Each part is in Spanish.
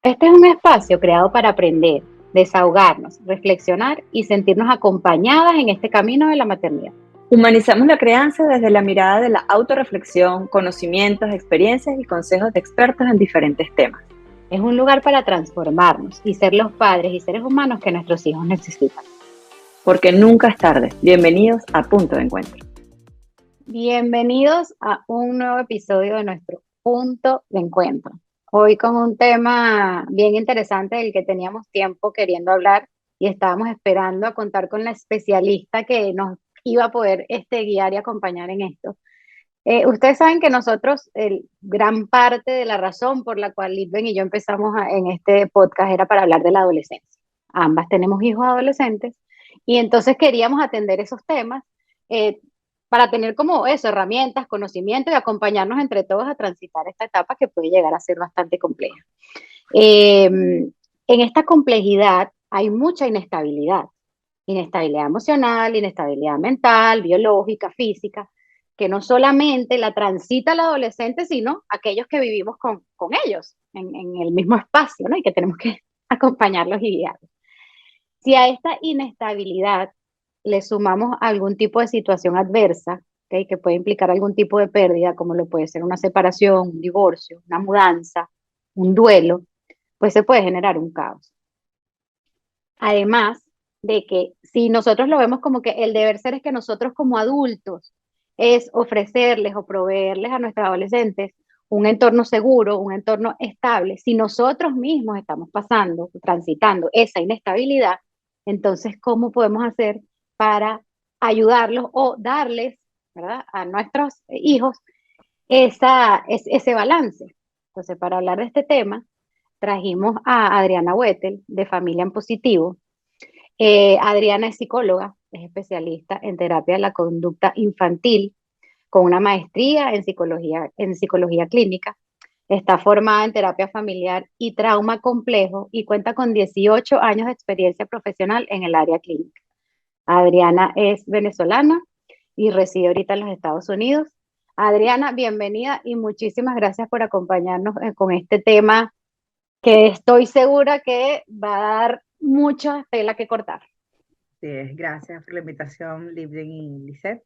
Este es un espacio creado para aprender, desahogarnos, reflexionar y sentirnos acompañadas en este camino de la maternidad. Humanizamos la crianza desde la mirada de la autorreflexión, conocimientos, experiencias y consejos de expertos en diferentes temas. Es un lugar para transformarnos y ser los padres y seres humanos que nuestros hijos necesitan. Porque nunca es tarde. Bienvenidos a Punto de Encuentro. Bienvenidos a un nuevo episodio de nuestro Punto de Encuentro. Hoy con un tema bien interesante del que teníamos tiempo queriendo hablar y estábamos esperando a contar con la especialista que nos iba a poder guiar y acompañar en esto. Ustedes saben que nosotros, gran parte de la razón por la cual Litven y yo empezamos en este podcast era para hablar de la adolescencia. Ambas tenemos hijos adolescentes y entonces queríamos atender esos temas eh, para tener como eso, herramientas, conocimiento y acompañarnos entre todos a transitar esta etapa que puede llegar a ser bastante compleja. En esta complejidad hay mucha inestabilidad, inestabilidad emocional, inestabilidad mental, biológica, física, que no solamente la transita el adolescente, sino aquellos que vivimos con ellos en el mismo espacio, ¿no? Y que tenemos que acompañarlos y guiarlos. Si a esta inestabilidad le sumamos algún tipo de situación adversa, ¿okay? Que puede implicar algún tipo de pérdida, como lo puede ser una separación, un divorcio, una mudanza, un duelo, pues se puede generar un caos. Además de que si nosotros lo vemos como que el deber ser es que nosotros como adultos es ofrecerles o proveerles a nuestros adolescentes un entorno seguro, un entorno estable, si nosotros mismos estamos pasando, transitando esa inestabilidad, entonces, ¿cómo podemos hacer para ayudarlos o darles, ¿verdad?, a nuestros hijos ese balance? Entonces, para hablar de este tema, trajimos a Adriana Wettel de Familia en Positivo. Adriana es psicóloga, es especialista en terapia de la conducta infantil, con una maestría en psicología clínica. Está formada en terapia familiar y trauma complejo y cuenta con 18 años de experiencia profesional en el área clínica. Adriana es venezolana y reside ahorita en los Estados Unidos. Adriana, bienvenida y muchísimas gracias por acompañarnos con este tema que estoy segura que va a dar mucha tela que cortar. Sí, gracias por la invitación, Libden y Lisette.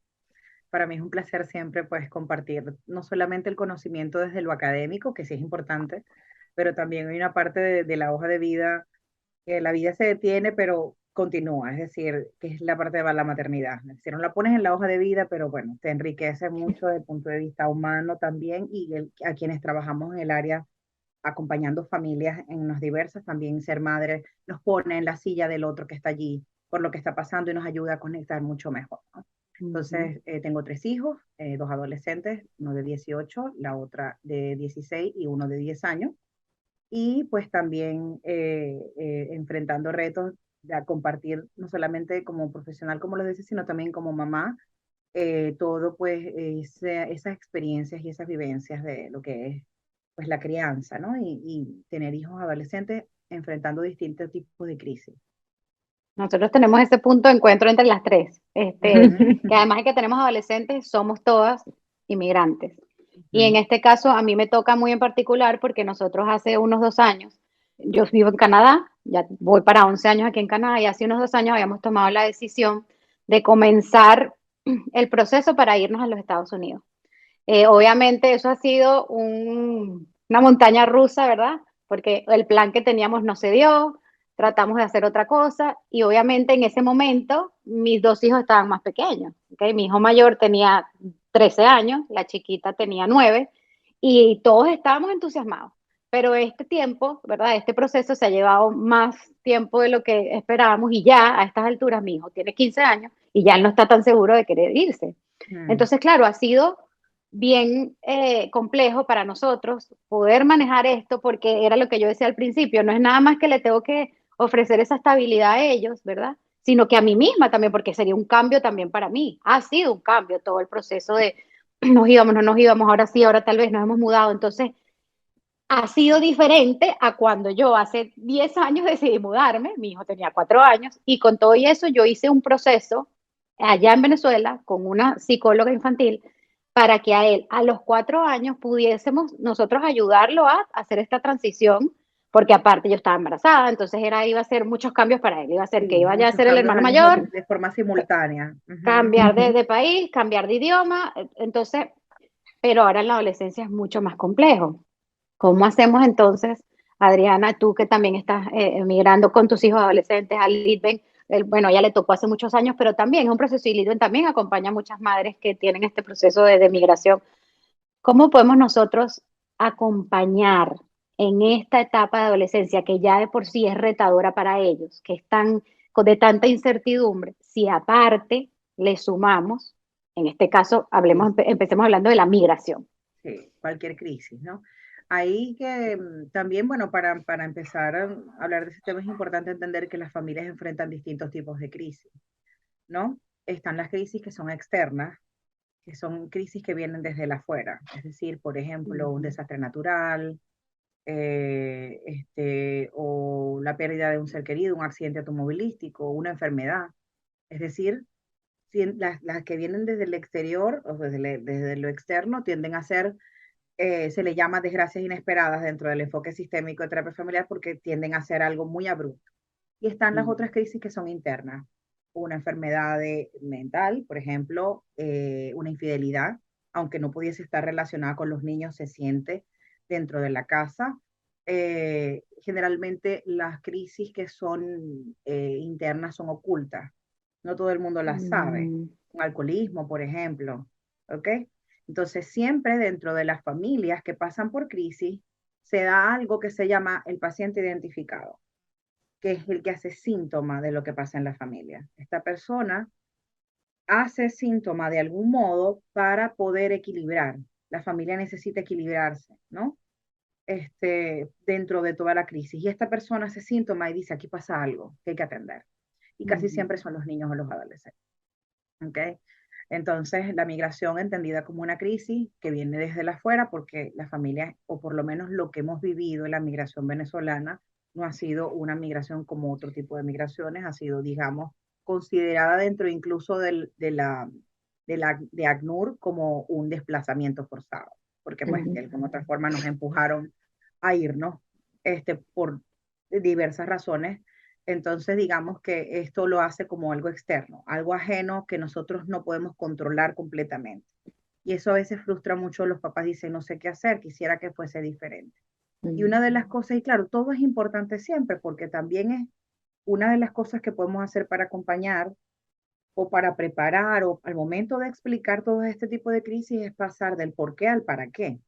Para mí es un placer siempre pues compartir no solamente el conocimiento desde lo académico, que sí es importante, pero también hay una parte de la hoja de vida, que la vida se detiene, pero continúa, es decir, que es la parte de la maternidad. Es decir, no la pones en la hoja de vida, pero bueno, te enriquece mucho desde el punto de vista humano también y a quienes trabajamos en el área acompañando familias en las diversas, también ser madre nos pone en la silla del otro que está allí por lo que está pasando y nos ayuda a conectar mucho mejor, ¿no? Entonces, tengo tres hijos, dos adolescentes, uno de 18, la otra de 16 y uno de 10 años. Y pues también enfrentando retos de compartir, no solamente como profesional, como lo dices, sino también como mamá, todo pues esas experiencias y esas vivencias de lo que es pues la crianza, ¿no? Y tener hijos adolescentes enfrentando distintos tipos de crisis. Nosotros tenemos ese punto de encuentro entre las tres, Ujú, que además de que tenemos adolescentes, somos todas inmigrantes. Y en ujú, este caso a mí me toca muy en particular porque nosotros hace unos 2 años, yo vivo en Canadá, ya voy para 11 años aquí en Canadá y hace unos 2 años habíamos tomado la decisión de comenzar el proceso para irnos a los Estados Unidos. Obviamente eso ha sido una montaña rusa, ¿verdad? Porque el plan que teníamos no se dio, tratamos de hacer otra cosa y obviamente en ese momento mis dos hijos estaban más pequeños, ¿okay? Mi hijo mayor tenía 13 años, la chiquita tenía 9 y todos estábamos entusiasmados. Pero este tiempo, ¿verdad? Este proceso se ha llevado más tiempo de lo que esperábamos y ya a estas alturas mi hijo tiene 15 años y ya él no está tan seguro de querer irse. ujú. Entonces, claro, ha sido bien complejo para nosotros poder manejar esto porque era lo que yo decía al principio, no es nada más que le tengo que ofrecer esa estabilidad a ellos, ¿verdad? Sino que a mí misma también, porque sería un cambio también para mí. Ha sido un cambio todo el proceso de nos íbamos, no nos íbamos, ahora sí, ahora tal vez nos hemos mudado. Entonces, ha sido diferente a cuando yo hace 10 años decidí mudarme, mi hijo tenía 4 años, y con todo y eso yo hice un proceso allá en Venezuela con una psicóloga infantil para que a él a los 4 años pudiésemos nosotros ayudarlo a hacer esta transición, porque aparte yo estaba embarazada, entonces iba a ser muchos cambios para él, iba a ser que Sí, iba ya a muchos ser el cambios hermano mayor, de forma simultánea. Ujú. cambiar de país, cambiar de idioma, entonces, pero ahora en la adolescencia es mucho más complejo. ¿Cómo hacemos entonces, Adriana, tú que también estás emigrando con tus hijos adolescentes al Litven? Bueno, ya le tocó hace muchos años, pero también es un proceso y Litven también acompaña a muchas madres que tienen este proceso de migración. ¿Cómo podemos nosotros acompañar en esta etapa de adolescencia que ya de por sí es retadora para ellos, que están de tanta incertidumbre, si aparte le sumamos, en este caso, Sí, empecemos hablando de la migración? sí, cualquier crisis, ¿no? Ahí que también, bueno, para empezar a hablar de ese tema es importante entender que las familias enfrentan distintos tipos de crisis, ¿no? Están las crisis que son externas, que son crisis que vienen desde la afuera, es decir, por ejemplo, un desastre natural, o la pérdida de un ser querido, un accidente automovilístico, una enfermedad. Es decir, las que vienen desde el exterior o desde lo externo tienden a ser, se le llama desgracias inesperadas dentro del enfoque sistémico de terapia familiar porque tienden a ser algo muy abrupto. Y están las otras crisis que son internas. Una enfermedad mental, por ejemplo, una infidelidad, aunque no pudiese estar relacionada con los niños, se siente dentro de la casa. Generalmente las crisis que son internas son ocultas. No todo el mundo las sabe. Mm, Un alcoholismo, por ejemplo. ¿Ok? Entonces, siempre dentro de las familias que pasan por crisis, se da algo que se llama el paciente identificado, que es el que hace síntoma de lo que pasa en la familia. Esta persona hace síntoma de algún modo para poder equilibrar. La familia necesita equilibrarse, ¿no? Dentro de toda la crisis. Y esta persona hace síntoma y dice, aquí pasa algo que hay que atender. Y casi mm, siempre son los niños o los adolescentes. ¿Ok? Entonces, la migración entendida como una crisis que viene desde la afuera, porque la familia, o por lo menos lo que hemos vivido en la migración venezolana, no ha sido una migración como otro tipo de migraciones, ha sido, digamos, considerada dentro incluso de ACNUR como un desplazamiento forzado, porque pues de mm, alguna otra forma nos empujaron a irnos por diversas razones. Entonces, digamos que esto lo hace como algo externo, algo ajeno que nosotros no podemos controlar completamente. Y eso a veces frustra mucho. Los papás dicen, no sé qué hacer, quisiera que fuese diferente. Y una de las mm, cosas, y claro, todo es importante siempre, porque también es una de las cosas que podemos hacer para acompañar o para preparar o al momento de explicar todo este tipo de crisis es pasar del por qué al para qué.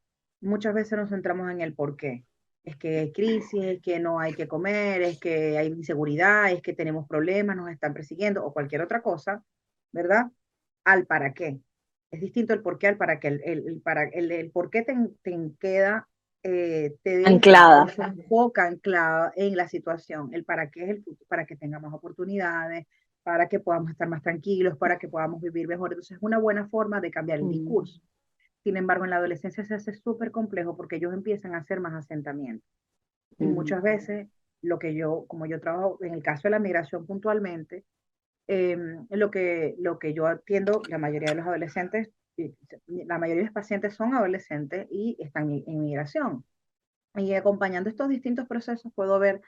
Muchas veces nos centramos en el por qué. Es que hay crisis, es que no hay que comer, es que hay inseguridad, es que tenemos problemas, nos están persiguiendo o cualquier otra cosa, ¿verdad? Al para qué. Es distinto el por qué al para qué. El por qué te queda, te deja o Anclada. se enfoca anclado en la situación. El para qué es para que tengamos oportunidades, para que podamos estar más tranquilos, para que podamos vivir mejor. Entonces es una buena forma de cambiar el mm, discurso. Sin embargo, en la adolescencia se hace súper complejo porque ellos empiezan a hacer más asentamientos. Y mm, muchas veces, como yo trabajo en el caso de la migración puntualmente, lo que yo atiendo, la mayoría de los adolescentes, la mayoría de los pacientes son adolescentes y están en migración. Y acompañando estos distintos procesos puedo ver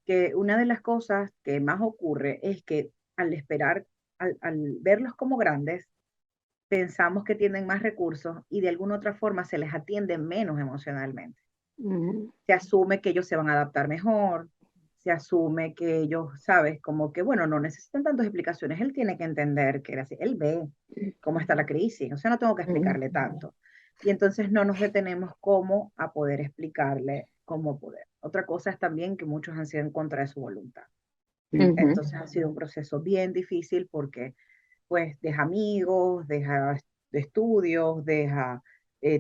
que una de las cosas que más ocurre es que al esperar, al verlos como grandes, pensamos que tienen más recursos y de alguna otra forma se les atiende menos emocionalmente. mm, Se asume que ellos se van a adaptar mejor, se asume que ellos, sabes, como que, bueno, no necesitan tantas explicaciones, él tiene que entender que era así, él ve cómo está la crisis, o sea, no tengo que mm, explicarle tanto. Y entonces no nos detenemos como a poder explicarle cómo poder. Otra cosa es también que muchos han sido en contra de su voluntad. ujú, Entonces ha sido un proceso bien difícil porque pues deja amigos, deja estudios, deja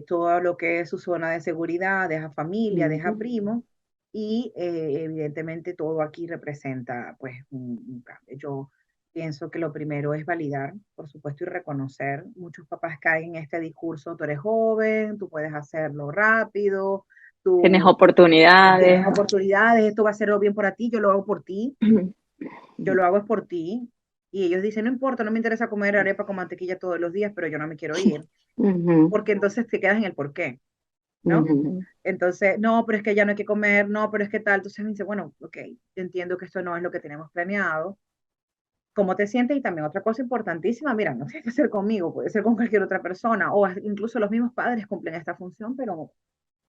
todo lo que es su zona de seguridad, deja familia, deja ujú, primos y evidentemente todo aquí representa pues un cambio. Yo pienso que lo primero es validar, por supuesto, y reconocer. Muchos papás caen en este discurso, tú eres joven, tú puedes hacerlo rápido, Tienes tú oportunidades. tienes oportunidades, esto va a ser bien para ti, yo lo hago por ti, yo lo hago es por ti. Y ellos dicen, no importa, no me interesa comer arepa con mantequilla todos los días, pero yo no me quiero ir. ujú, Porque entonces te quedas en el por qué. ¿no? Ujú. Entonces, no, pero es que ya no hay que comer, no, pero es que tal. Entonces me dice, bueno, ok, yo entiendo que esto no es lo que tenemos planeado. ¿Cómo te sientes? Y también otra cosa importantísima, mira, no tiene que ser conmigo, puede ser con cualquier otra persona, o incluso los mismos padres cumplen esta función, pero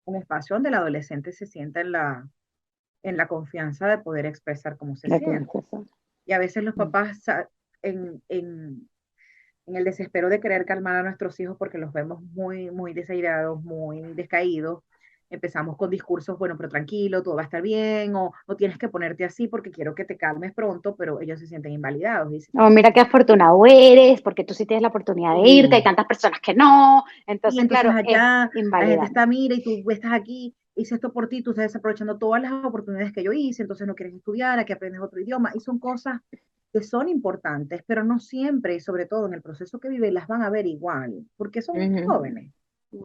un espacio donde el adolescente se sienta en la confianza de poder expresar cómo se La siente. princesa. Y a veces los papás, en, en, en el desespero de querer calmar a nuestros hijos porque los vemos muy, muy desairados, muy descaídos, empezamos con discursos, bueno, pero tranquilo, todo va a estar bien, o no tienes que ponerte así porque quiero que te calmes pronto, pero ellos se sienten invalidados. Dicen, Oh, mira qué afortunado eres, porque tú sí tienes la oportunidad de irte, hay sí. tantas personas que no. Y Entonces, entonces claro, es allá la gente invalidante. está, mira, y tú estás aquí, hice esto por ti, tú estás desaprovechando todas las oportunidades que yo hice, entonces no quieres estudiar, aquí aprendes otro idioma, y son cosas que son importantes, pero no siempre, y sobre todo en el proceso que viven, las van a ver igual, porque son Ujú. jóvenes.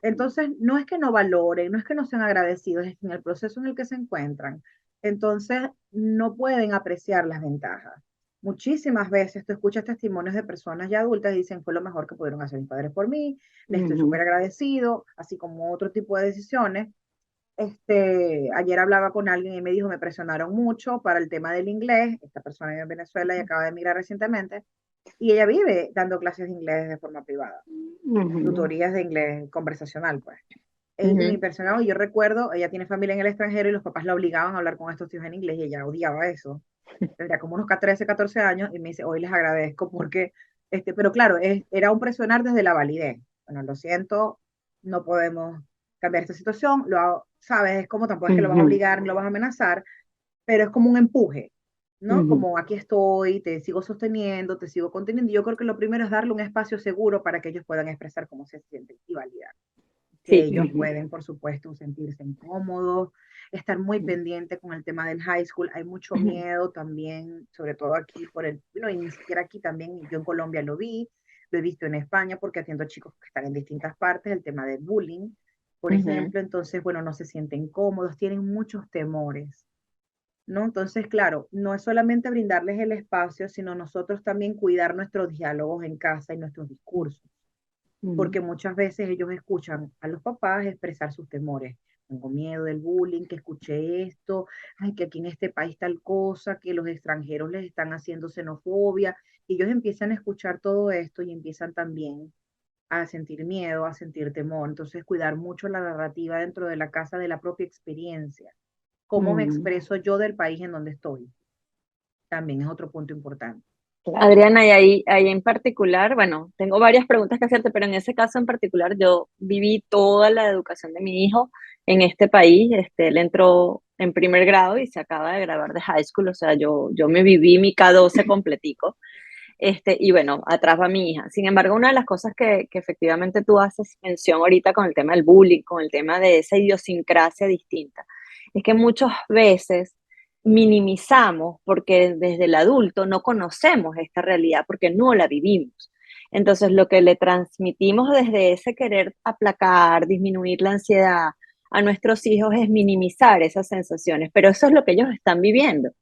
Entonces, no es que no valoren, no es que no sean agradecidos, es que en el proceso en el que se encuentran, entonces no pueden apreciar las ventajas. Muchísimas veces tú escuchas testimonios de personas ya adultas y dicen, fue lo mejor que pudieron hacer mis padres por mí, les estoy súper Ujú. agradecido, así como otro tipo de decisiones. Ayer hablaba con alguien y me dijo, me presionaron mucho para el tema del inglés, esta persona vive en Venezuela y acaba de emigrar recientemente, y ella vive dando clases de inglés de forma privada, Ujú. tutorías de inglés conversacional, pues. Y me Ujú. impresionaba, yo recuerdo, ella tiene familia en el extranjero y los papás la obligaban a hablar con estos hijos en inglés y ella odiaba eso. Tendría como unos 13, 14 años y me dice, hoy les agradezco porque, pero claro, era un presionar desde la validez. Bueno, lo siento, no podemos cambiar esta situación, sabes, es como tampoco es que lo vas a Ujú. obligar ni lo vas a amenazar, pero es como un empuje, ¿no? Ujú. Como aquí estoy, te sigo sosteniendo, te sigo conteniendo. Yo creo que lo primero es darle un espacio seguro para que ellos puedan expresar cómo se sienten y validar que Sí, ellos Ujú. pueden, por supuesto, sentirse incómodos, estar muy pendiente con el tema del high school. Hay mucho miedo también, sobre todo aquí por no, y ni siquiera aquí también, yo en Colombia lo he visto en España porque atiendo a chicos que están en distintas partes, el tema del bullying, por ujú, ejemplo, entonces, bueno, no se sienten cómodos, tienen muchos temores. ¿No? Entonces, claro, no es solamente brindarles el espacio, sino nosotros también cuidar nuestros diálogos en casa y nuestros discursos Ujú. porque muchas veces ellos escuchan a los papás expresar sus temores. Tengo miedo del bullying, que escuché esto, ay, que aquí en este país tal cosa, que los extranjeros les están haciendo xenofobia. Y ellos empiezan a escuchar todo esto y empiezan también a sentir miedo, a sentir temor. Entonces, cuidar mucho la narrativa dentro de la casa de la propia experiencia. ¿Cómo me Ujú. expreso yo del país en donde estoy? También es otro punto importante. Claro. Adriana, y ahí en particular, bueno, tengo varias preguntas que hacerte, pero en ese caso en particular yo viví toda la educación de mi hijo en este país. Él entró en primer grado y se acaba de graduar de high school, o sea, yo me viví mi K12 completico. Y bueno, atrás va mi hija. Sin embargo, una de las cosas que efectivamente tú haces mención ahorita con el tema del bullying, con el tema de esa idiosincrasia distinta, es que muchas veces minimizamos porque desde el adulto no conocemos esta realidad porque no la vivimos. Entonces, lo que le transmitimos desde ese querer aplacar, disminuir la ansiedad a nuestros hijos es minimizar esas sensaciones, pero eso es lo que ellos están viviendo.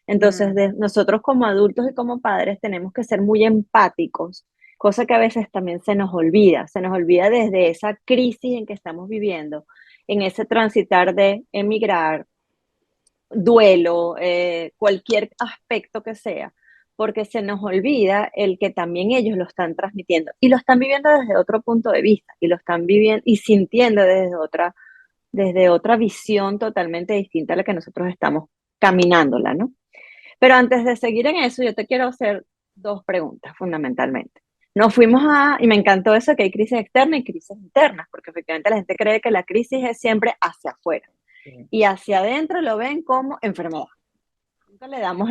Entonces, Mm, nosotros como adultos y como padres tenemos que ser muy empáticos, cosa que a veces también se nos olvida desde esa crisis en que estamos viviendo, en ese transitar de emigrar, duelo, cualquier aspecto que sea, porque se nos olvida el que también ellos lo están transmitiendo y lo están viviendo desde otro punto de vista y lo están viviendo y sintiendo desde otra visión totalmente distinta a la que nosotros estamos caminándola, ¿no? Pero antes de seguir en eso, yo te quiero hacer dos preguntas fundamentalmente. Nos fuimos y me encantó eso, que hay crisis externas y crisis internas, porque efectivamente la gente cree que la crisis es siempre hacia afuera sí. y hacia adentro lo ven como enfermedad. Nunca le damos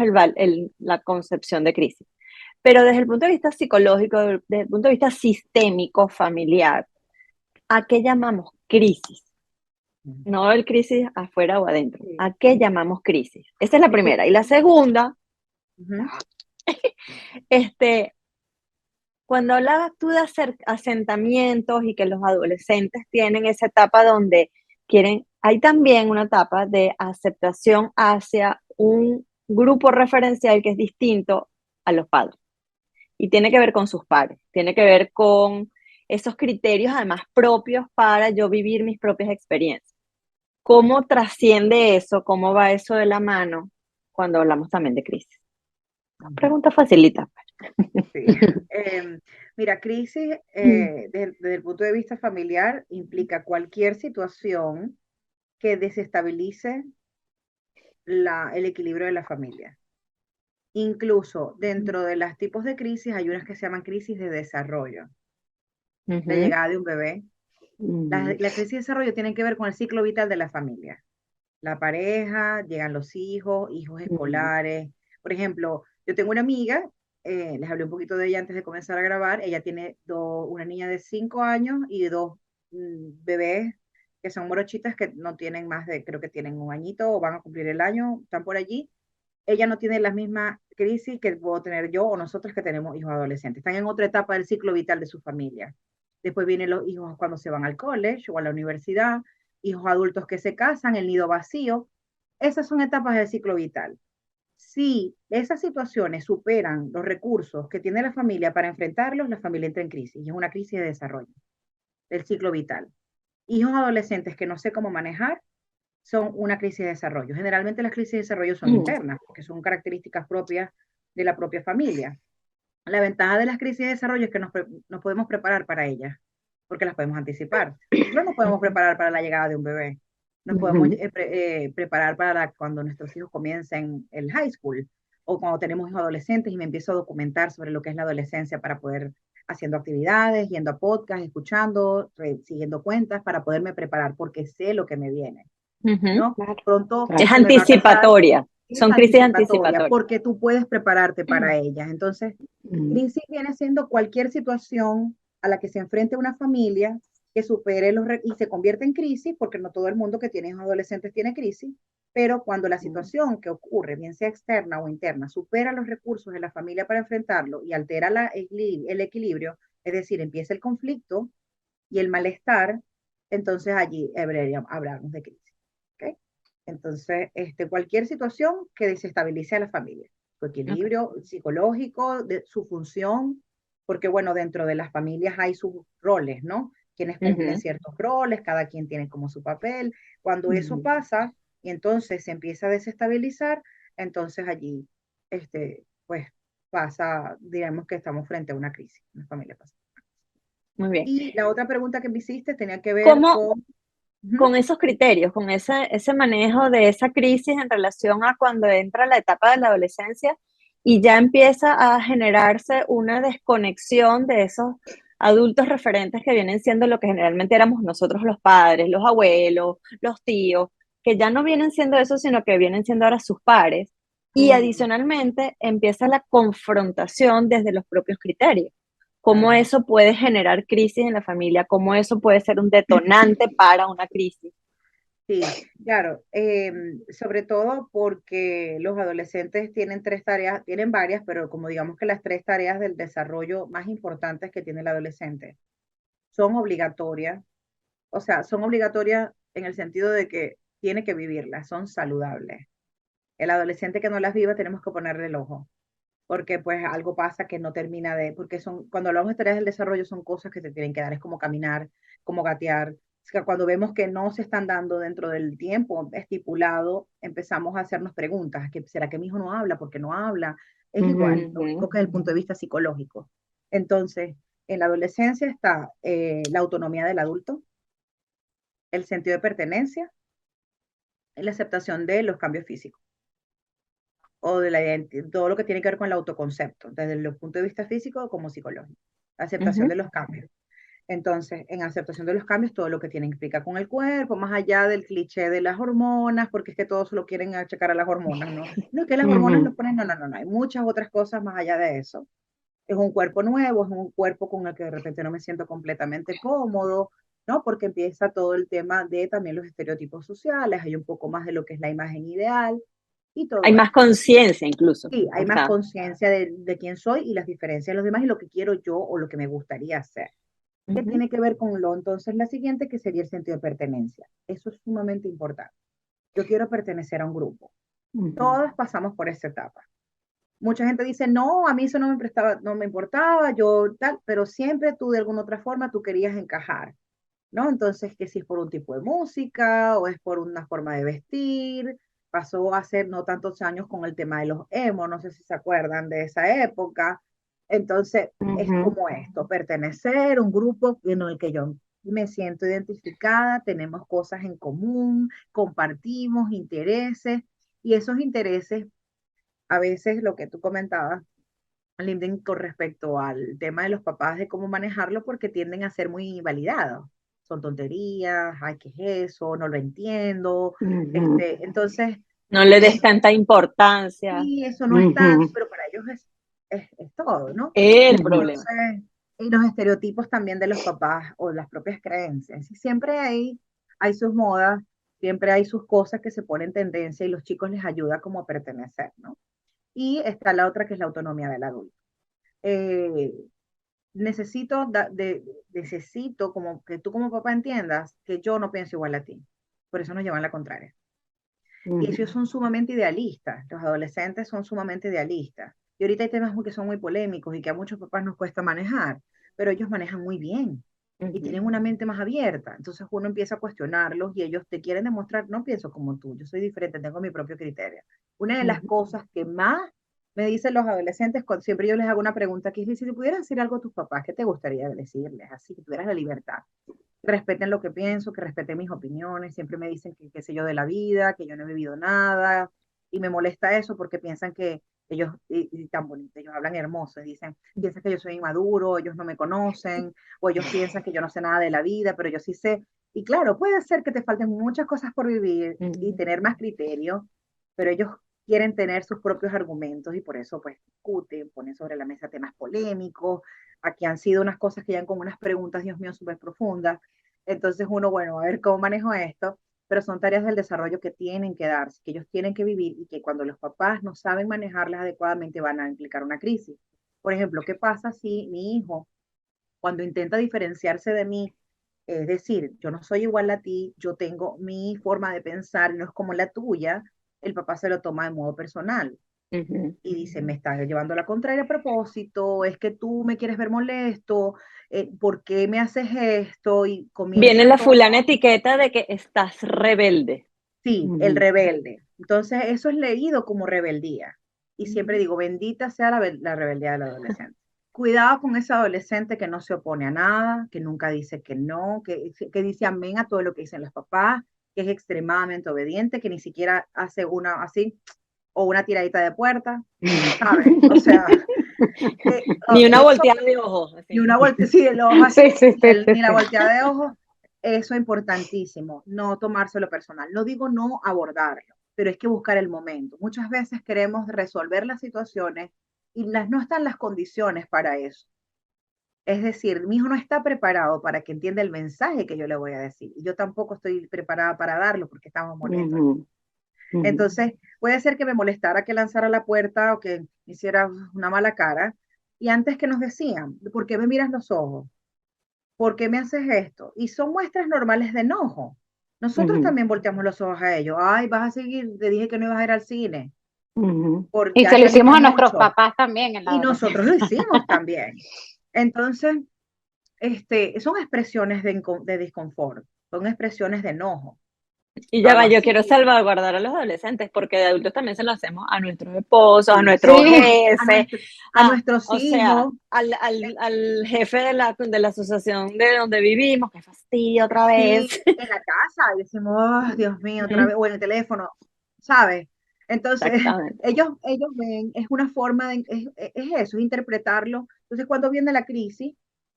la concepción de crisis. Pero desde el punto de vista psicológico, desde el punto de vista sistémico, familiar, ¿a qué llamamos crisis? Mm. No el crisis afuera o adentro. Sí. ¿A qué llamamos crisis? Esa es la Sí, primera. Y la segunda, ujú, este, cuando hablabas tú de hacer asentamientos y que los adolescentes tienen esa etapa donde quieren, hay también una etapa de aceptación hacia un grupo referencial que es distinto a los padres y tiene que ver con sus pares, tiene que ver con esos criterios además propios para yo vivir mis propias experiencias. ¿Cómo trasciende eso? ¿Cómo va eso de la mano cuando hablamos también de crisis? Pregunta facilita. Sí. Mira, crisis desde el punto de vista familiar implica cualquier situación que desestabilice el equilibrio de la familia. Incluso dentro de los tipos de crisis hay unas que se llaman crisis de desarrollo, la Ujú, llegada de un bebé. ujú, La crisis de desarrollo tiene que ver con el ciclo vital de la familia. La pareja, llegan los hijos, hijos ujú, escolares. Por ejemplo, yo tengo una amiga, les hablé un poquito de ella antes de comenzar a grabar. Ella tiene una niña de 5 años y dos bebés que son morochitas que no tienen más de, creo que tienen un añito o van a cumplir el año, están por allí. Ella no tiene la misma crisis que puedo tener yo o nosotros que tenemos hijos adolescentes. Están en otra etapa del ciclo vital de su familia. Después vienen los hijos cuando se van al college o a la universidad, hijos adultos que se casan, el nido vacío. Esas son etapas del ciclo vital. Si esas situaciones superan los recursos que tiene la familia para enfrentarlos, la familia entra en crisis y es una crisis de desarrollo del ciclo vital. Hijos adolescentes que no sé cómo manejar, son una crisis de desarrollo. Generalmente las crisis de desarrollo son ujú, internas, porque son características propias de la propia familia. La ventaja de las crisis de desarrollo es que nos podemos preparar para ellas, porque las podemos anticipar. Nosotros nos podemos ujú, preparar para la llegada de un bebé. Nos podemos ujú, preparar para cuando nuestros hijos comiencen el high school o cuando tenemos hijos adolescentes y me empiezo a documentar sobre lo que es la adolescencia para poder haciendo actividades, yendo a podcast, escuchando, siguiendo cuentas para poderme preparar porque sé lo que me viene. ujú. ¿No? Claro, Pronto Es claro. se me va a casar, anticipatoria, es son crisis anticipatoria, anticipatorias. porque tú puedes prepararte para ellas. Entonces, Mm. crisis viene siendo cualquier situación a la que se enfrente una familia que supere y se convierte en crisis, porque no todo el mundo que tiene hijos adolescentes tiene crisis, pero cuando la situación que ocurre, bien sea externa o interna, supera los recursos de la familia para enfrentarlo y altera el equilibrio, es decir, empieza el conflicto y el malestar, entonces allí hablamos de crisis. ¿Okay? Entonces, cualquier situación que desestabilice a la familia, su Ok. equilibrio psicológico, de su función, porque bueno, dentro de las familias hay sus roles, ¿no? Quienes cumplen Ujú, ciertos roles, cada quien tiene como su papel. Cuando eso Mm. pasa y entonces se empieza a desestabilizar, entonces allí, pues pasa, digamos que estamos frente a una crisis, una familia pasa. muy bien. Y la otra pregunta que me hiciste tenía que ver ¿Cómo, con... Ujú. con esos criterios, con ese manejo de esa crisis en relación a cuando entra la etapa de la adolescencia y ya empieza a generarse una desconexión de esos adultos referentes que vienen siendo lo que generalmente éramos nosotros los padres, los abuelos, los tíos, que ya no vienen siendo eso, sino que vienen siendo ahora sus pares. Y Ujú. adicionalmente empieza la confrontación desde los propios criterios. Cómo Claro. eso puede generar crisis en la familia, cómo eso puede ser un detonante para una crisis. Sí, claro, sobre todo porque los adolescentes tienen tres tareas, tienen varias, pero como digamos que las tres tareas del desarrollo más importantes que tiene el adolescente son obligatorias, o sea, son obligatorias en el sentido de que tiene que vivirlas, son saludables. El adolescente que no las viva tenemos que ponerle el ojo, porque pues algo pasa que no termina porque cuando hablamos de tareas del desarrollo son cosas que te tienen que dar, es como caminar, como gatear. O sea, cuando vemos que no se están dando dentro del tiempo estipulado, empezamos a hacernos preguntas, ¿será que mi hijo no habla? ¿Por qué no habla? Es igual, lo Ujú, único que es el punto de vista psicológico. Entonces, en la adolescencia está la autonomía del adulto, el sentido de pertenencia y la aceptación de los cambios físicos o de todo lo que tiene que ver con el autoconcepto, desde el punto de vista físico como psicológico. Aceptación ujú, de los cambios. Entonces, en aceptación de los cambios, todo lo que tiene que implicar con el cuerpo, más allá del cliché de las hormonas, porque es que todos lo quieren achacar a las hormonas, ¿no? No, que las hormonas lo Ujú. ponen, no, no, no, no, hay muchas otras cosas más allá de eso. Es un cuerpo nuevo, es un cuerpo con el que de repente no me siento completamente cómodo, ¿no? Porque empieza todo el tema de también los estereotipos sociales, hay un poco más de lo que es la imagen ideal y hay todo más esto. conciencia incluso. Sí, hay O más sea, conciencia de quién soy y las diferencias de los demás y lo que quiero yo o lo que me gustaría hacer. ¿Qué ujú, tiene que ver con lo entonces la siguiente, que sería el sentido de pertenencia? Eso es sumamente importante. Yo quiero pertenecer a un grupo. Ujú. Todas pasamos por esa etapa. Mucha gente dice, no, a mí eso no me prestaba, no me importaba, yo tal, pero siempre tú de alguna otra forma tú querías encajar, ¿no? Entonces, que si es por un tipo de música o es por una forma de vestir, pasó a ser no tantos años con el tema de los emo, no sé si se acuerdan de esa época. Entonces, es Ujú. como esto, pertenecer a un grupo en el que yo me siento identificada, tenemos cosas en común, compartimos intereses y esos intereses, a veces lo que tú comentabas, LinkedIn, con respecto al tema de los papás, de cómo manejarlo, porque tienden a ser muy validados. Son tonterías, ay, ¿qué es eso? No lo entiendo. Ujú. Entonces, No le des eso, tanta importancia. sí, eso no es tanto, Ujú. pero para ellos es todo, ¿no? El Ujú. problema. Entonces, y los estereotipos también de los papás o las propias creencias. Y siempre hay sus modas, siempre hay sus cosas que se ponen en tendencia y los chicos les ayuda como a pertenecer, ¿no? Y está la otra que es la autonomía del adulto. Eh, necesito como que tú como papá entiendas que yo no pienso igual a ti. Por eso nos llevan la contraria. Y Ujú. ellos son sumamente idealistas, los adolescentes son sumamente idealistas. Y ahorita hay temas que son muy polémicos y que a muchos papás nos cuesta manejar, pero ellos manejan muy bien y Ujú. tienen una mente más abierta. Entonces uno empieza a cuestionarlos y ellos te quieren demostrar, no pienso como tú, yo soy diferente, tengo mi propio criterio. Una de las Ujú. cosas que más me dicen los adolescentes, cuando siempre yo les hago una pregunta, que es, si pudieras decir algo a tus papás, ¿qué te gustaría decirles? Así que tuvieras la libertad, respeten lo que pienso, que respeten mis opiniones, siempre me dicen que qué sé yo de la vida, que yo no he vivido nada, y me molesta eso porque piensan que ellos, y tan bonitos, ellos hablan hermosos, dicen, piensan que yo soy inmaduro, ellos no me conocen, o ellos piensan que yo no sé nada de la vida, pero yo sí sé, y claro, puede ser que te falten muchas cosas por vivir y Ujú. tener más criterio, pero ellos quieren tener sus propios argumentos y por eso pues discuten, ponen sobre la mesa temas polémicos, aquí han sido unas cosas que ya con unas preguntas, Dios mío, súper profundas, entonces uno, bueno, a ver cómo manejo esto, pero son tareas del desarrollo que tienen que darse, que ellos tienen que vivir y que cuando los papás no saben manejarlas adecuadamente van a implicar una crisis. Por ejemplo, ¿qué pasa si mi hijo, cuando intenta diferenciarse de mí, es decir, yo no soy igual a ti, yo tengo mi forma de pensar, no es como la tuya, el papá se lo toma de modo personal Ujú. y dice, me estás llevando la contraria a propósito, es que tú me quieres ver molesto, ¿por qué me haces esto? Y Viene comienzan la todos, fulana etiqueta de que estás rebelde. sí, el Ujú. rebelde. Entonces, eso es leído como rebeldía. Y siempre digo, bendita sea la rebeldía del adolescente. Cuidado con ese adolescente que no se opone a nada, que nunca dice que no, que dice amén a todo lo que dicen los papás, que es extremadamente obediente, que ni siquiera hace una así o una tiradita de puerta, ¿sabes? O sea, Ni una eso, volteada de ojos, ni así. una vuelta, sí, el ojo Sí, así, sí, sí, sí, ni la sí. volteada de ojos, eso es importantísimo, no tomárselo personal. No digo no abordarlo, pero es que buscar el momento. Muchas veces queremos resolver las situaciones y no están las condiciones para eso. Es decir, mi hijo no está preparado para que entienda el mensaje que yo le voy a decir. Y yo tampoco estoy preparada para darlo porque estamos molestos. Ujú. Ujú. Entonces, puede ser que me molestara que lanzara la puerta o que hiciera una mala cara. Y antes que nos decían, ¿por qué me miras los ojos? ¿Por qué me haces esto? Y son muestras normales de enojo. Nosotros Ujú. también volteamos los ojos a ellos. Ay, vas a seguir, te dije que no ibas a ir al cine, Ujú. por Y ya se lo saliste hicimos a nuestros mucho. papás también en la Y nosotros adolescencia. lo hicimos también. Entonces, son expresiones de disconfort, son expresiones de enojo. Y ya va, Vamos yo quiero así, salvaguardar a los adolescentes, porque de adultos también se lo hacemos a nuestros esposos, a sí, nuestros Sí, jefes, a nuestros o sea, hijos. al jefe de la asociación de donde vivimos, que fastidio otra vez. Sí, en la casa, y decimos, "Oh, Dios mío, otra Ujú. vez", o en el teléfono, ¿sabes? Entonces, Exactamente. ellos ven, es una forma es eso, es interpretarlo. Entonces, cuando viene la crisis,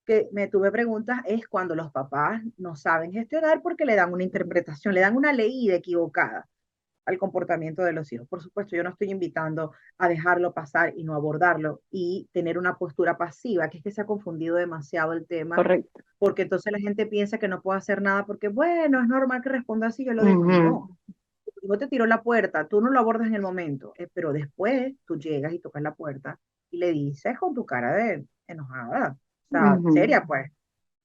que me tuve preguntas, es cuando los papás no saben gestionar porque le dan una interpretación, le dan una leída equivocada al comportamiento de los hijos. Por supuesto, yo no estoy invitando a dejarlo pasar y no abordarlo y tener una postura pasiva, que es que se ha confundido demasiado el tema Correcto. porque entonces la gente piensa que no puedo hacer nada porque, bueno, es normal que responda así, yo lo dejo. ujú. No, no te tiró la puerta, tú no lo abordas en el momento, pero después tú llegas y tocas la puerta y le dices con tu cara de enojada, o sea, Ujú. seria pues,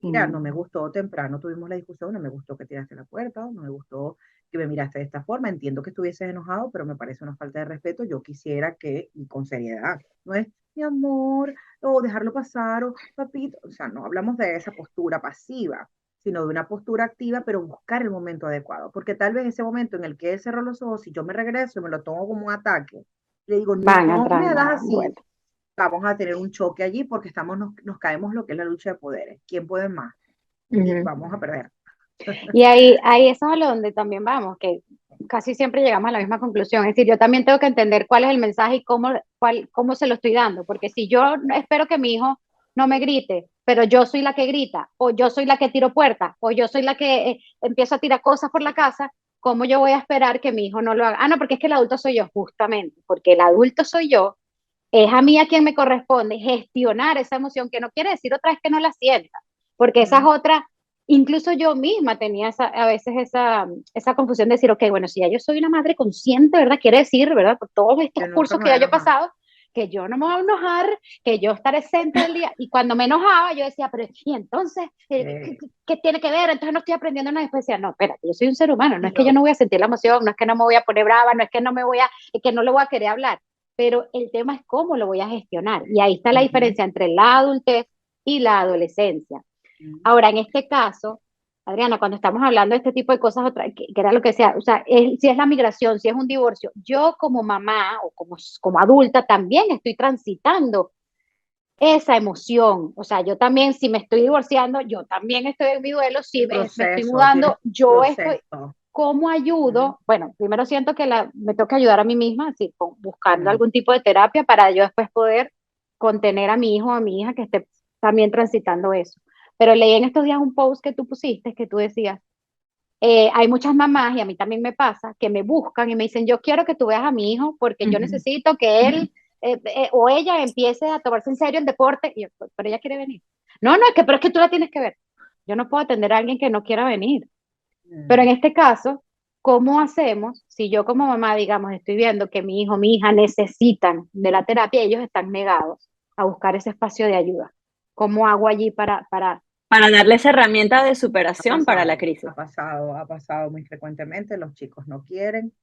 mira, no Ujú. me gustó temprano, tuvimos la discusión, no me gustó que tiraste la puerta, no me gustó que me miraste de esta forma, entiendo que estuvieses enojado, pero me parece una falta de respeto, yo quisiera que, y con seriedad, no es mi amor, o dejarlo pasar, o papito, o sea, no hablamos de esa postura pasiva, sino de una postura activa, pero buscar el momento adecuado, porque tal vez ese momento en el que él cerró los ojos, si yo me regreso y me lo tomo como un ataque, le digo, Van a no entrar me en hagas así, duelo. vamos a tener un choque allí porque nos caemos lo que es la lucha de poderes, ¿quién puede más? Y Ujú. vamos a perder. Y ahí eso es a lo donde también vamos, que casi siempre llegamos a la misma conclusión. Es decir, yo también tengo que entender cuál es el mensaje y cómo se lo estoy dando, porque si yo espero que mi hijo no me grite, pero yo soy la que grita, o yo soy la que tiro puertas, o yo soy la que empiezo a tirar cosas por la casa, ¿cómo yo voy a esperar que mi hijo no lo haga? Ah, no, porque es que el adulto soy yo, justamente, porque el adulto soy yo, es a mí a quien me corresponde gestionar esa emoción, que no quiere decir otra vez que no la sienta, porque esa es Mm, otra, incluso yo misma tenía a veces esa confusión de decir, ok, bueno, si ya yo soy una madre consciente, ¿verdad? Quiere decir, ¿verdad? Por todos estos que nunca cursos me que voy a ya yo he enojar. pasado, que yo no me voy a enojar, que yo estaré centro del día, y cuando me enojaba yo decía, pero y entonces, Eh, ¿qué tiene que ver? Entonces no estoy aprendiendo nada especial. No, espérate, yo soy un ser humano, no y es que yo lo, no voy a sentir la emoción, no es que no me voy a poner brava, no es que no me voy a, que no le voy a querer hablar, pero el tema es cómo lo voy a gestionar. Y ahí está la Ujú, diferencia entre la adultez y la adolescencia. ujú, Ahora, en este caso, Adriana, cuando estamos hablando de este tipo de cosas, que era lo que sea, o sea, si es la migración, si es un divorcio, yo como mamá o como adulta también estoy transitando esa emoción. O sea, yo también, si me estoy divorciando, yo también estoy en mi duelo, si me estoy tienes mudando, yo estoy, proceso. ¿cómo Ujú, ayudo? Bueno, primero siento que me toca ayudar a mí misma, así, buscando ujú. algún tipo de terapia para yo después poder contener a mi hijo o a mi hija que esté también transitando eso. Pero leí en estos días un post que tú pusiste, que tú decías, hay muchas mamás, y a mí también me pasa, que me buscan y me dicen, yo quiero que tú veas a mi hijo porque yo Ujú. necesito que él o ella empiece a tomarse en serio el deporte, y yo, pero ella quiere venir. No, no, pero es que tú la tienes que ver. Yo no puedo atender a alguien que no quiera venir. Pero en Mm. este caso, ¿cómo hacemos si yo como mamá, digamos, estoy viendo que mi hijo, mi hija necesitan de la terapia y ellos están negados a buscar ese espacio de ayuda? ¿Cómo hago allí Para darles herramientas de superación para la crisis. Ha pasado muy frecuentemente, los chicos no quieren,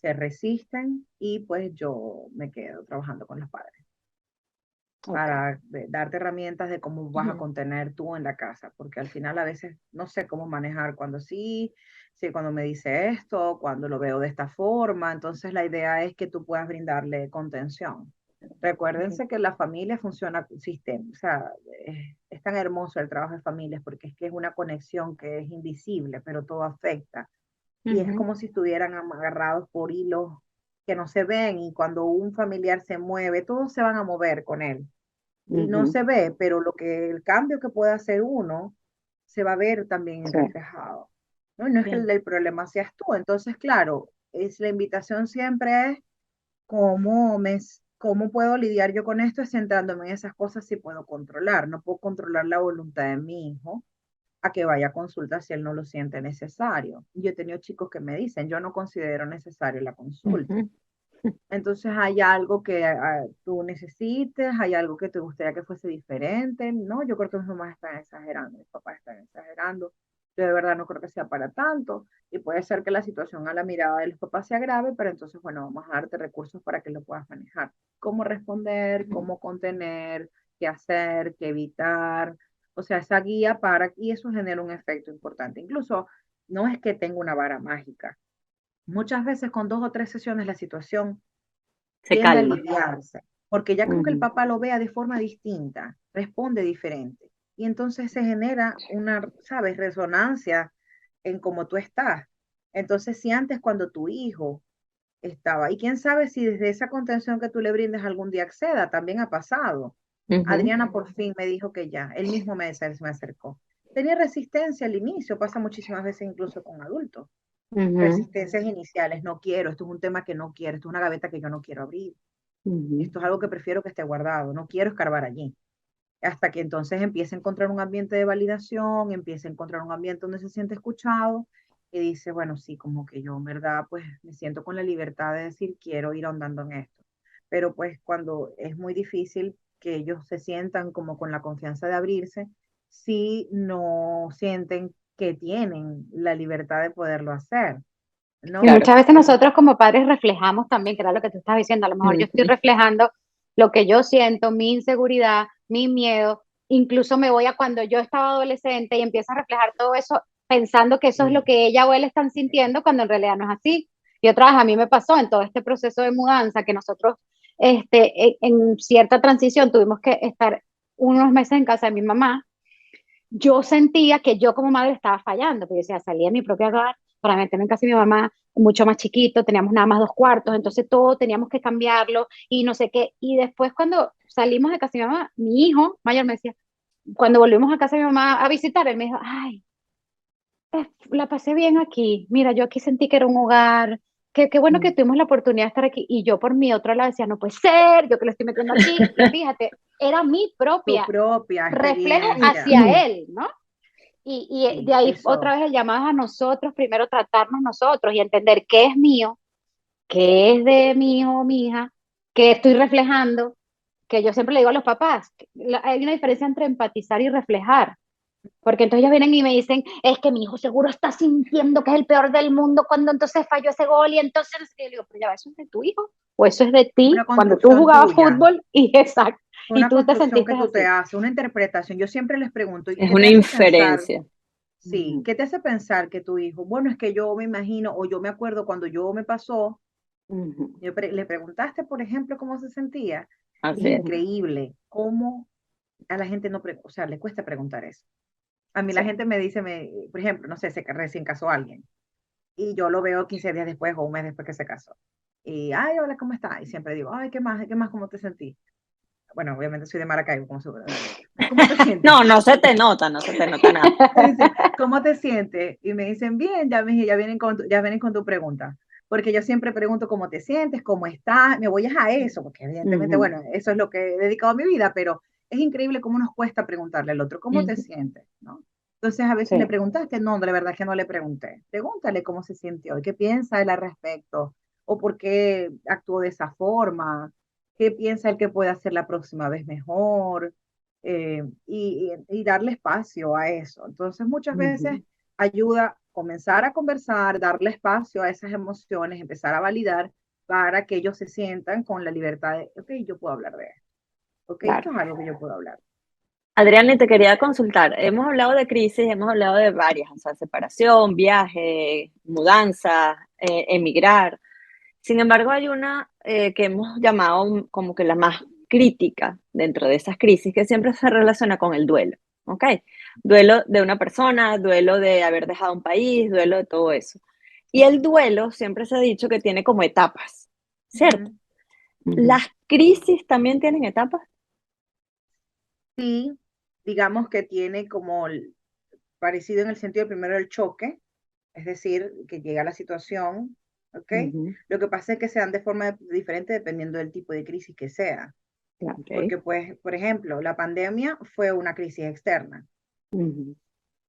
se resisten y pues yo me quedo trabajando con los padres ok, para darte herramientas de cómo vas a Ujú. contener tú en la casa, porque al final a veces no sé cómo manejar cuando sí, sí, cuando me dice esto, cuando lo veo de esta forma, entonces la idea es que tú puedas brindarle contención. Recuérdense que la familia funciona con sistema, o sea, es tan hermoso el trabajo de familias porque es que es una conexión que es invisible, pero todo afecta. Y es Ujú. como si estuvieran agarrados por hilos que no se ven y cuando un familiar se mueve, todos se van a mover con él y no ujú, se ve, pero el cambio que puede hacer uno se va a ver también sí, reflejado. No, no es que Bien. el problema seas tú. Entonces, claro, la invitación siempre es cómo puedo lidiar yo con esto, es centrándome en esas cosas si puedo controlar. No puedo controlar la voluntad de mi hijo a que vaya a consulta si él no lo siente necesario. Yo he tenido chicos que me dicen, yo no considero necesario la consulta. Ujú. Entonces hay algo que tú necesites, hay algo que te gustaría que fuese diferente. No, yo creo que mis mamás están exagerando, mis papás están exagerando. Yo de verdad no creo que sea para tanto. Y puede ser que la situación a la mirada de los papás sea grave, pero entonces, bueno, vamos a darte recursos para que lo puedas manejar. Cómo responder, cómo contener, qué hacer, qué evitar. O sea, esa guía y eso genera un efecto importante. Incluso no es que tenga una vara mágica. Muchas veces con 2 o 3 sesiones la situación Se tiende a calma. aliviarse, porque ya con que el ujú, papá lo vea de forma distinta, responde diferente. Y entonces se genera una, ¿sabes?, resonancia en cómo tú estás. Entonces, si antes cuando tu hijo estaba, y quién sabe si desde esa contención que tú le brindes algún día acceda, también ha pasado. Ujú. Adriana por fin me dijo que ya, él mismo me acercó. Tenía resistencia al inicio, pasa muchísimas veces incluso con adultos. ujú, Resistencias iniciales, no quiero, esto es un tema que no quiero, esto es una gaveta que yo no quiero abrir. ujú. Esto es algo que prefiero que esté guardado, no quiero escarbar allí. Hasta que entonces empiece a encontrar un ambiente de validación, empiece a encontrar un ambiente donde se siente escuchado y dice, bueno, sí, como que yo en verdad pues me siento con la libertad de decir, quiero ir ahondando en esto. Pero pues cuando es muy difícil que ellos se sientan como con la confianza de abrirse, si no sienten que tienen la libertad de poderlo hacer. Y ¿no? Claro. muchas veces nosotros como padres reflejamos también, que era lo que tú estabas diciendo, a lo mejor yo estoy Ujú. reflejando lo que yo siento, mi inseguridad, mi miedo, incluso me voy a cuando yo estaba adolescente y empiezo a reflejar todo eso pensando que eso es lo Sí, que ella o él están sintiendo cuando en realidad no es así. Y otra vez a mí me pasó en todo este proceso de mudanza que nosotros en cierta transición tuvimos que estar unos meses en casa de mi mamá. Yo sentía que yo como madre estaba fallando, porque yo decía, salí de mi propio hogar para meterme en casa de mi mamá, mucho más chiquito, teníamos nada más 2 cuartos, entonces todo teníamos que cambiarlo y no sé qué. Y después cuando salimos de casa de mi mamá, mi hijo mayor me decía, cuando volvimos a casa de mi mamá a visitar, él me dijo, ay, la pasé bien aquí, mira, yo aquí sentí que era un hogar, qué bueno que Mm. tuvimos la oportunidad de estar aquí. Y yo por mi otro lado decía, no puede ser, yo que lo estoy metiendo aquí. Y fíjate, era mi tu propia propia reflejo experiencia. hacia él, ¿no? Y de Sí, ahí otra eso. vez el llamado a nosotros, primero tratarnos nosotros y entender qué es mío, qué es de mi hijo o mi hija, qué estoy reflejando, que yo siempre le digo a los papás, hay una diferencia entre empatizar y reflejar, porque entonces ellos vienen y me dicen, es que mi hijo seguro está sintiendo que es el peor del mundo cuando entonces falló ese gol y entonces, no sé qué. Yo le digo, pero ya, ¿eso es de tu hijo? ¿O eso es de Una ti cuando tú construcción jugabas tuya, fútbol y exacto, y una tú te construcción sentiste que tú te así? haces, una interpretación. Yo siempre les pregunto, ¿y Es qué te una hace pensar? inferencia. Sí, Ujú, ¿qué te hace pensar que tu hijo, bueno, es que yo me imagino o yo me acuerdo cuando yo me pasó, ujú, le preguntaste, por ejemplo, cómo se sentía? Es Así es. ujú, increíble cómo a la gente no, o sea, le cuesta preguntar eso. A mí la sí. gente me dice, por ejemplo, no sé, se recién casó alguien y yo lo veo 15 días después o un mes después que se casó. Y, ay, hola, ¿cómo está? Y siempre digo, ay, qué más, cómo te sentí? Bueno, obviamente soy de Maracaibo, como su, ¿cómo te sientes? No, no se te nota, no se te nota nada. Dice, ¿cómo te sientes? Y me dicen, bien, ya vienen ya vienen con tu pregunta. Porque yo siempre pregunto cómo te sientes, cómo estás, me voy a eso, porque evidentemente, Ujú, bueno, eso es lo que he dedicado a mi vida, pero es increíble cómo nos cuesta preguntarle al otro, ¿cómo te Ujú. sientes? ¿No? Entonces, a veces le sí. preguntaste, no, la verdad es que no le pregunté. Pregúntale cómo se sintió y qué piensa él al respecto, o por qué actuó de esa forma, qué piensa él que puede hacer la próxima vez mejor, y darle espacio a eso. Entonces, muchas veces Ujú, ayuda comenzar a conversar, darle espacio a esas emociones, empezar a validar para que ellos se sientan con la libertad de, ok, yo puedo hablar de esto, ok, esto claro. es algo que yo puedo hablar. Adriana, y te quería consultar. Hemos hablado de crisis, hemos hablado de varias, o sea, separación, viaje, mudanza, emigrar. Sin embargo, hay una que hemos llamado como que la más crítica dentro de esas crisis, que siempre se relaciona con el duelo, ¿ok? Duelo de una persona, duelo de haber dejado un país, duelo de todo eso. Y el duelo siempre se ha dicho que tiene como etapas, ¿cierto? Ujú. Ujú, ¿Las crisis también tienen etapas? Sí, digamos que tiene como parecido en el sentido primero del choque, es decir, que llega la situación, ¿ok? ujú, Lo que pasa es que se dan de forma diferente dependiendo del tipo de crisis que sea. claro. Ok. Porque, pues, por ejemplo, la pandemia fue una crisis externa Ujú,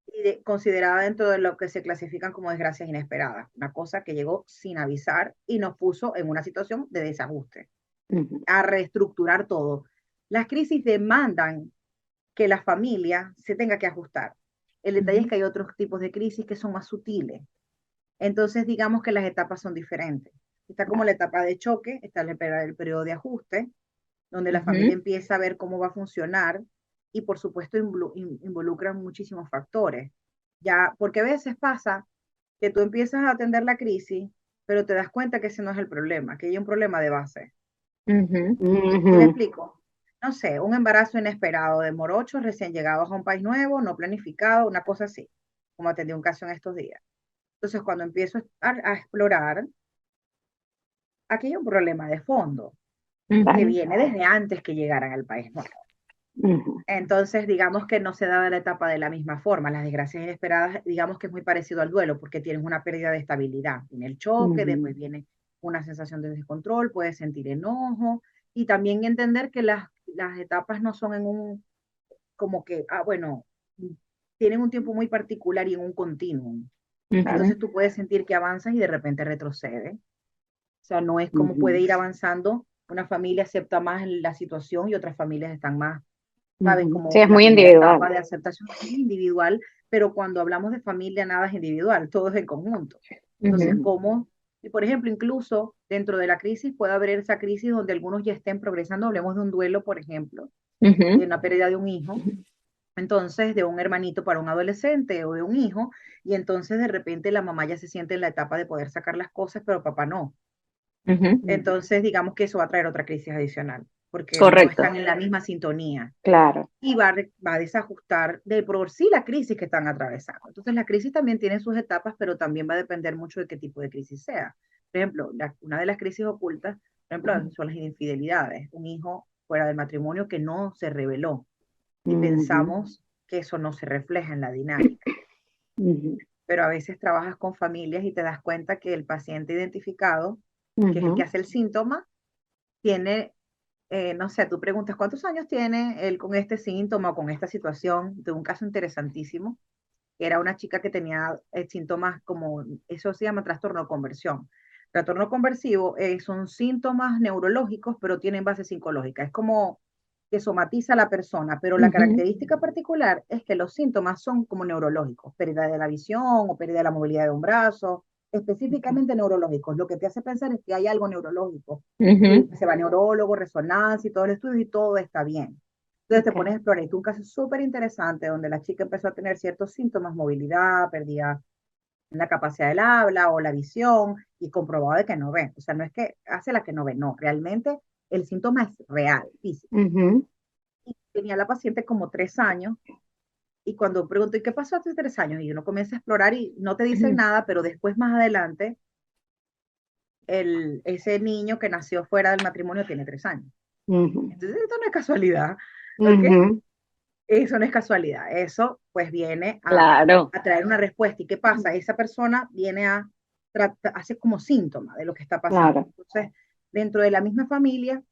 y considerada dentro de lo que se clasifican como desgracias inesperadas, una cosa que llegó sin avisar y nos puso en una situación de desajuste, ujú, a reestructurar todo. Las crisis demandan que la familia se tenga que ajustar. El detalle es Ujú. que hay otros tipos de crisis que son más sutiles. Entonces, digamos que las etapas son diferentes. Está como claro. la etapa de choque, está el periodo de ajuste, donde la familia Ujú. empieza a ver cómo va a funcionar y por supuesto involucran muchísimos factores. Ya, porque a veces pasa que tú empiezas a atender la crisis, pero te das cuenta que ese no es el problema, que hay un problema de base. Ujú. ¿Sí me Ujú, explico? No sé, un embarazo inesperado de morochos recién llegados a un país nuevo, no planificado, una cosa así, como atendí un caso en estos días. Entonces, cuando empiezo a explorar, aquí hay un problema de fondo que claro. Ujú. viene desde antes que llegaran al país nuevo. Ujú, Entonces, digamos que no se da la etapa de la misma forma. Las desgracias inesperadas, digamos que es muy parecido al duelo, porque tienes una pérdida de estabilidad. Viene el choque, ujú, después viene una sensación de descontrol, puedes sentir enojo y también entender que las etapas no son en un, como que, bueno, tienen un tiempo muy particular y en un continuum. claro. Ujú. Entonces tú puedes sentir que avanzas y de repente retrocedes. O sea, no es como puede Ujú, ir avanzando. Una familia acepta más la situación y otras familias están más, ¿sabes? ujú. Sí, Como es en la muy primera etapa individual. de aceptación es individual, pero cuando hablamos de familia nada es individual, todo es en conjunto. Entonces, Ujú, ¿cómo? Y por ejemplo, incluso dentro de la crisis puede haber esa crisis donde algunos ya estén progresando. Hablemos de un duelo, por ejemplo, de ujú, una pérdida de un hijo, entonces de un hermanito para un adolescente o de un hijo, y entonces de repente la mamá ya se siente en la etapa de poder sacar las cosas, pero papá no. ujú. Entonces, digamos que eso va a traer otra crisis adicional, porque no están Correcto, en la misma sintonía Claro. y va a desajustar de por sí la crisis que están atravesando. Entonces, la crisis también tiene sus etapas, pero también va a depender mucho de qué tipo de crisis sea. Por ejemplo, una de las crisis ocultas, por ejemplo, son las infidelidades. Un hijo fuera del matrimonio que no se reveló y Ujú, pensamos que eso no se refleja en la dinámica. ujú, Pero a veces trabajas con familias y te das cuenta que el paciente identificado, que es el que ujú, hace el síntoma, tiene, no sé, tú preguntas cuántos años tiene él con este síntoma o con esta situación, de un caso interesantísimo, que era una chica que tenía síntomas como, eso se llama trastorno de conversión. Trastorno conversivo son síntomas neurológicos, pero tienen base psicológica. Es como que somatiza a la persona, pero la ujú, característica particular es que los síntomas son como neurológicos, pérdida de la visión o pérdida de la movilidad de un brazo, específicamente neurológicos. Lo que te hace pensar es que hay algo neurológico. Y ujú. se va a neurólogo, resonancia y todo el estudio y todo está bien. Entonces te ok, pones a explorar. Y tú un caso súper interesante donde la chica empezó a tener ciertos síntomas, movilidad, pérdida en la capacidad del habla o la visión, y comprobado de que no ve. O sea, no es que hace la que no ve, no, realmente el síntoma es real, físico. ujú, Y tenía la paciente como 3 años, y cuando pregunto, ¿y qué pasó hace 3 años? Y uno comienza a explorar y no te dicen nada, pero después más adelante, ese niño que nació fuera del matrimonio tiene 3 años. ujú, Entonces, esto no es casualidad, ¿ok? ujú, Eso no es casualidad, eso pues viene Claro. a traer una respuesta. ¿Y qué pasa? Esa persona viene a hace como síntoma de lo que está pasando. claro. Entonces, dentro de la misma familia,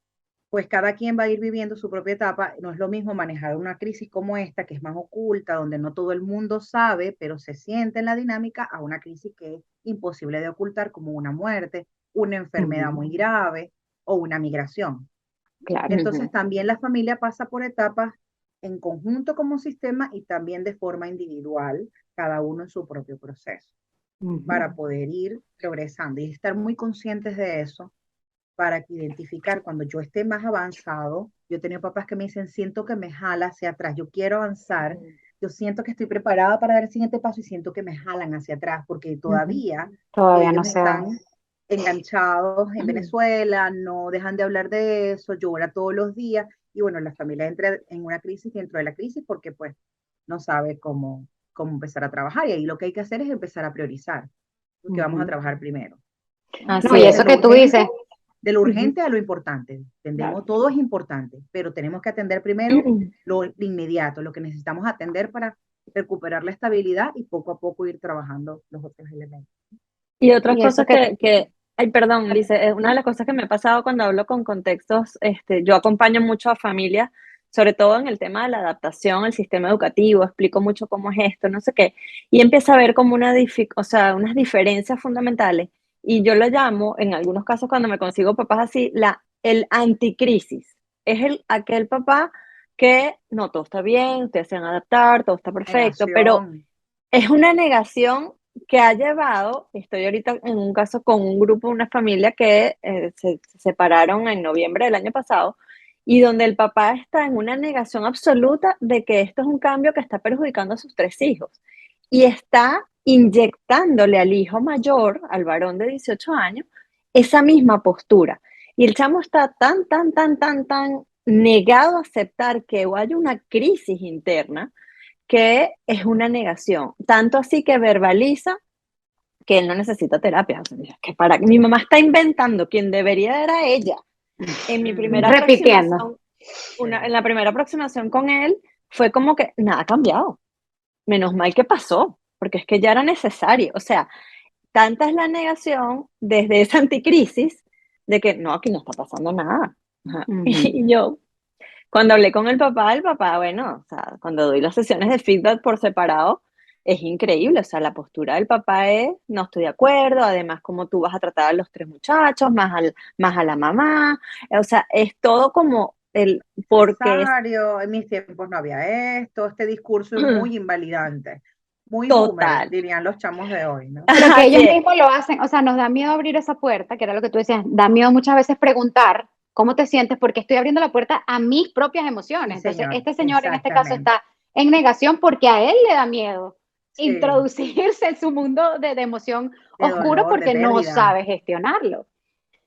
pues cada quien va a ir viviendo su propia etapa. No es lo mismo manejar una crisis como esta, que es más oculta, donde no todo el mundo sabe, pero se siente en la dinámica, a una crisis que es imposible de ocultar, como una muerte, una enfermedad Ujú, muy grave o una migración. claro. Entonces, Ujú, también la familia pasa por etapas en conjunto como sistema y también de forma individual, cada uno en su propio proceso, Ujú, para poder ir progresando y estar muy conscientes de eso, para que identificar cuando yo esté más avanzado. Yo he tenido papás que me dicen, siento que me jala hacia atrás, yo quiero avanzar, yo siento que estoy preparada para dar el siguiente paso y siento que me jalan hacia atrás porque ujú. todavía Todavía no ellos se va. están enganchados en ujú. Venezuela, no dejan de hablar de eso, llora todos los días y bueno, la familia entra en una crisis dentro de la crisis porque pues no sabe cómo empezar a trabajar, y ahí lo que hay que hacer es empezar a priorizar, porque vamos a Ujú. trabajar primero. No, Así y Entonces, eso es. lo que tú urgente, dices. de lo Ujú, urgente a lo importante. claro. Entendemos, todo es importante, pero tenemos que atender primero lo de inmediato, lo que necesitamos atender para recuperar la estabilidad y poco a poco ir trabajando los otros elementos. Y otras Y eso cosas que, ay, perdón, Lice, una de las cosas que me ha pasado cuando hablo con contextos, yo acompaño mucho a familias, sobre todo en el tema de la adaptación al sistema educativo, explico mucho cómo es esto, no sé qué, y empieza a ver como o sea, unas diferencias fundamentales, y yo lo llamo, en algunos casos cuando me consigo papás así, el anticrisis. Es aquel papá que, no, todo está bien, ustedes se van a adaptar, todo está perfecto, pero Negación. es una negación que ha llevado, estoy ahorita en un caso con un grupo, una familia que se separaron en noviembre del año pasado y donde el papá está en una negación absoluta de que esto es un cambio que está perjudicando a sus 3 hijos y está inyectándole al hijo mayor, al varón de 18 años, esa misma postura. Y el chamo está tan negado a aceptar que haya una crisis interna que es una negación, tanto así que verbaliza que él no necesita terapia. O sea, que para mi mamá está inventando, quien debería era ella. En mi primera Ujú. repitiendo. aproximación, en Sí. la primera aproximación con él, fue como que nada ha cambiado. Menos mal que pasó, porque es que ya era necesario. O sea, tanta es la negación desde esa anticrisis de que no, aquí no está pasando nada. Ajá. Ujú, Y yo, cuando hablé con el papá, bueno, o sea, cuando doy las sesiones de feedback por separado, es increíble, o sea, la postura del papá es, no estoy de acuerdo, además, cómo tú vas a tratar a los 3 muchachos, más a la mamá, o sea, es todo como porque es, Necesario, en mis tiempos no había esto, este discurso es muy invalidante. muy boomer, Total. dirían los chamos de hoy, ¿no? Pero que Así ellos es. mismos lo hacen, o sea, nos da miedo abrir esa puerta, que era lo que tú decías, da miedo muchas veces preguntar cómo te sientes, porque estoy abriendo la puerta a mis propias Sí, emociones. Entonces, señor, este señor en este caso exactamente. está en negación porque a él le da miedo Sí, introducirse en su mundo de emoción de oscuro dolor, de porque no pérdida. sabe gestionarlo.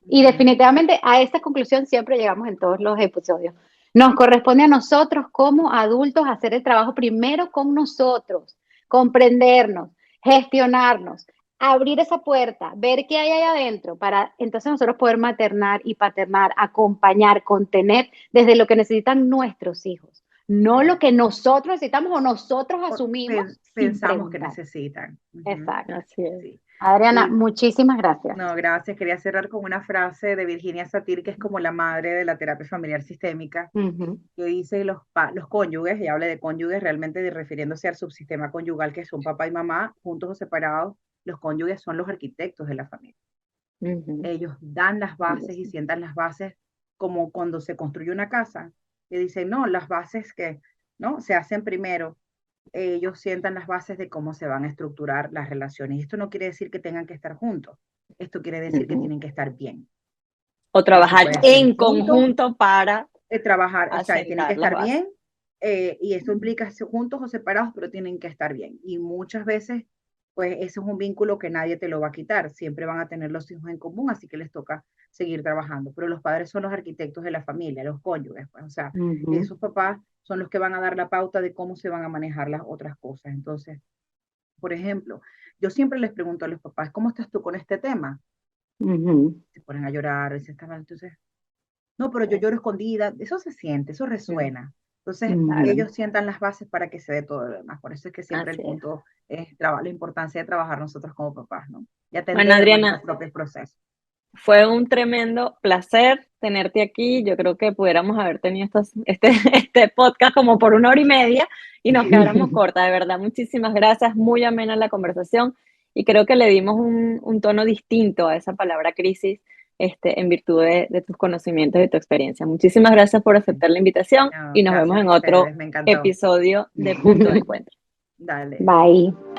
Y Ujú. definitivamente a esta conclusión siempre llegamos en todos los episodios. Nos corresponde a nosotros como adultos hacer el trabajo primero con nosotros, comprendernos, gestionarnos, abrir esa puerta, ver qué hay ahí adentro para entonces nosotros poder maternar y paternar, acompañar, contener desde lo que necesitan nuestros hijos, no lo Sí. que nosotros necesitamos o nosotros asumimos sin Pensamos que preguntar. necesitan. Ujú. Exacto. Así es. Sí. Adriana, Y muchísimas gracias. no, gracias. Quería cerrar con una frase de Virginia Satir, que es como la madre de la terapia familiar sistémica, Ujú. que dice los cónyuges, y habla de cónyuges realmente refiriéndose al subsistema conyugal, que son papá y mamá, juntos o separados, los cónyuges son los arquitectos de la familia. Ujú. Ellos dan las bases y sientan las bases como cuando se construye una casa, que dicen, no, las bases que no se hacen primero, ellos sientan las bases de cómo se van a estructurar las relaciones. Y esto no quiere decir que tengan que estar juntos, esto quiere decir que Ujú. tienen que estar bien. O Eso trabajar puede ser en juntos, conjunto para trabajar, o sea, tienen que asentar las estar bases. bien, y esto implica juntos o separados, pero tienen que estar bien. Y muchas veces, pues ese es un vínculo que nadie te lo va a quitar, siempre van a tener los hijos en común, así que les toca seguir trabajando. Pero los padres son los arquitectos de la familia, los cónyuges, pues, o sea, Ujú. esos papás son los que van a dar la pauta de cómo se van a manejar las otras cosas. Entonces, por ejemplo, yo siempre les pregunto a los papás, ¿cómo estás tú con este tema? Ujú. Se ponen a llorar, y se están, entonces, no, pero yo lloro escondida, eso se siente, eso Mm, resuena. Entonces, Ujú. ellos sientan las bases para que se dé todo lo demás. Por eso es que siempre el así es. punto es la importancia de trabajar nosotros como papás, ¿no? Y Bueno, atender nuestros Adriana, propios procesos. fue un tremendo placer tenerte aquí. Yo creo que pudiéramos haber tenido este podcast como por 1 hora y media y nos quedáramos cortas. De verdad, muchísimas gracias. Muy amena la conversación y creo que le dimos un tono distinto a esa palabra crisis, en virtud de tus conocimientos y tu experiencia. Muchísimas gracias por aceptar la invitación No, y nos vemos gracias a en ustedes, otro me encantó. episodio de Punto de Encuentro. Dale. Bye.